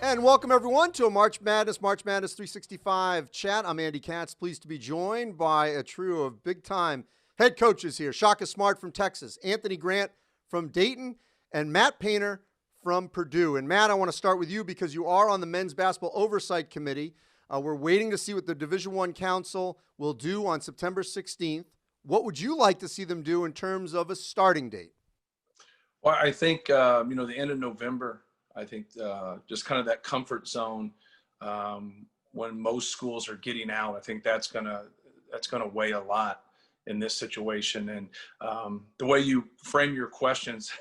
And welcome, everyone, to a March Madness 365 chat. I'm Andy Katz, pleased to be joined by a trio of big-time head coaches here. Shaka Smart from Texas, Anthony Grant from Dayton, and Matt Painter from Purdue. And Matt, I want to start with you because you are on the Men's Basketball Oversight Committee. We're waiting to see what the Division I Council will do on September 16th. What would you like to see them do in terms of a starting date? Well, I think, the end of November, I think just kind of that comfort zone when most schools are getting out, I think that's gonna weigh a lot in this situation. And the way you frame your questions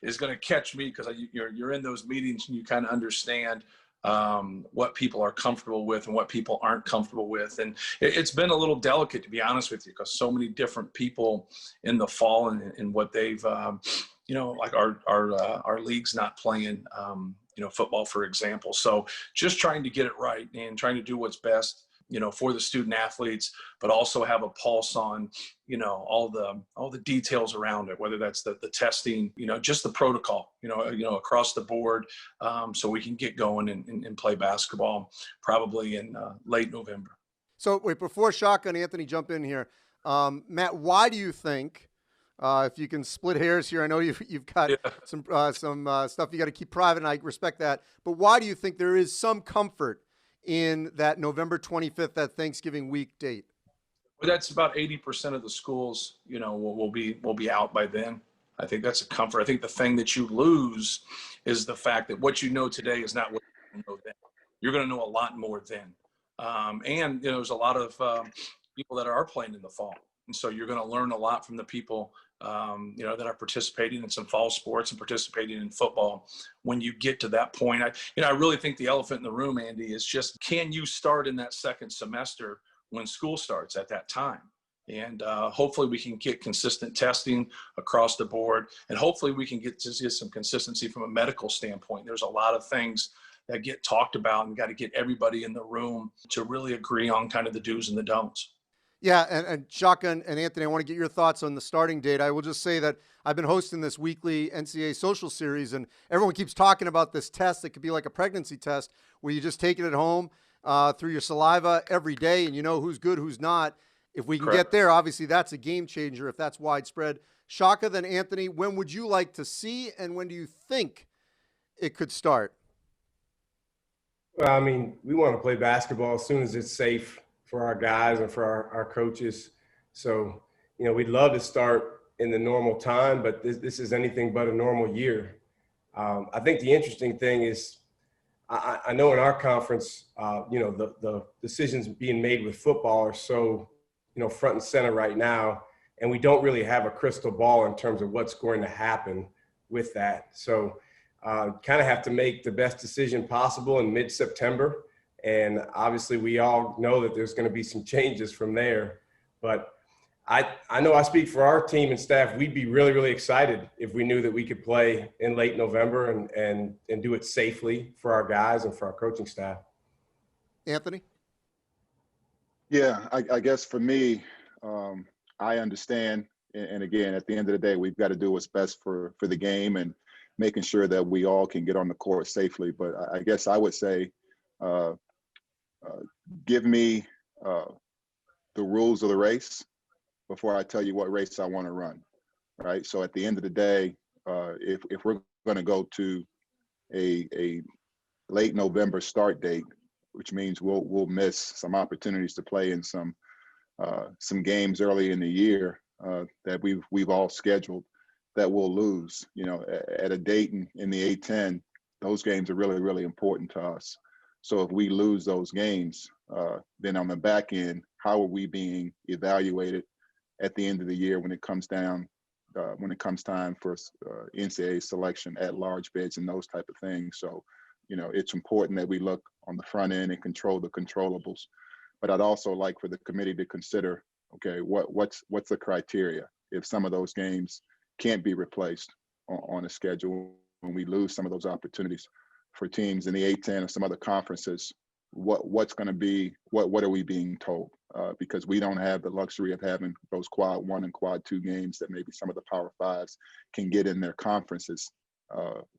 is going to catch me because you're in those meetings and you kind of understand what people are comfortable with and what people aren't comfortable with. And it's been a little delicate, to be honest with you, because so many different people in the fall and what they've like our league's not playing, football, for example. So just trying to get it right and trying to do what's best, for the student athletes, but also have a pulse on, all the details around it, whether that's the testing, just the protocol, across the board, so we can get going and play basketball probably in late November. So wait, before Shaka and Anthony jump in here, Matt, why do you think, if you can split hairs here, I know you've got some stuff you got to keep private, and I respect that. But why do you think there is some comfort in that November 25th, that Thanksgiving week date? Well, that's about 80% of the schools, will be out by then. I think that's a comfort. I think the thing that you lose is the fact that what you know today is not what you know then. You're going to know a lot more then. And there's a lot of people that are playing in the fall. And so you're going to learn a lot from the people, that are participating in some fall sports and participating in football when you get to that point. I really think the elephant in the room, Andy, is just, can you start in that second semester when school starts at that time? And hopefully we can get consistent testing across the board. And hopefully we can get some consistency from a medical standpoint. There's a lot of things that get talked about and got to get everybody in the room to really agree on kind of the do's and the don'ts. Yeah, and Shaka and Anthony, I want to get your thoughts on the starting date. I will just say that I've been hosting this weekly NCAA social series, and everyone keeps talking about this test that could be like a pregnancy test where you just take it at home through your saliva every day, and you know who's good, who's not. If we can get there, obviously that's a game changer if that's widespread. Shaka, then Anthony, when would you like to see, and when do you think it could start? Well, I mean, we want to play basketball as soon as it's safe for our guys and for our coaches. So, we'd love to start in the normal time, but this is anything but a normal year. I think the interesting thing is, I know in our conference, the decisions being made with football are so, front and center right now, and we don't really have a crystal ball in terms of what's going to happen with that. So kind of have to make the best decision possible in mid-September. And obviously we all know that there's going to be some changes from there. But I know I speak for our team and staff. We'd be really, really excited if we knew that we could play in late November and do it safely for our guys and for our coaching staff. Anthony? Yeah, I guess for me, I understand. And again, at the end of the day, we've got to do what's best for the game and making sure that we all can get on the court safely. But I guess I would say, give me the rules of the race before I tell you what race I want to run, right? So at the end of the day, if we're going to go to a late November start date, which means we'll miss some opportunities to play in some games early in the year that we've all scheduled, that we'll lose. At a Dayton in the A-10, those games are really, really important to us. So if we lose those games, then on the back end, how are we being evaluated at the end of the year when it comes time for NCAA selection at large bids and those type of things? So, it's important that we look on the front end and control the controllables. But I'd also like for the committee to consider, okay, what's the criteria if some of those games can't be replaced on a schedule when we lose some of those opportunities for teams in the A-10 or some other conferences? What's going to be, what are we being told? Because we don't have the luxury of having those quad 1 and quad 2 games that maybe some of the Power Fives can get in their conferences.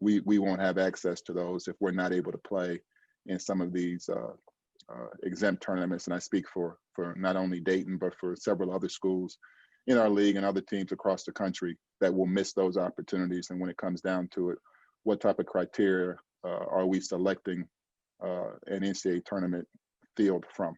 we won't have access to those if we're not able to play in some of these exempt tournaments. And I speak for not only Dayton, but for several other schools in our league and other teams across the country that will miss those opportunities. And when it comes down to it, what type of criteria are we selecting an NCAA tournament field from?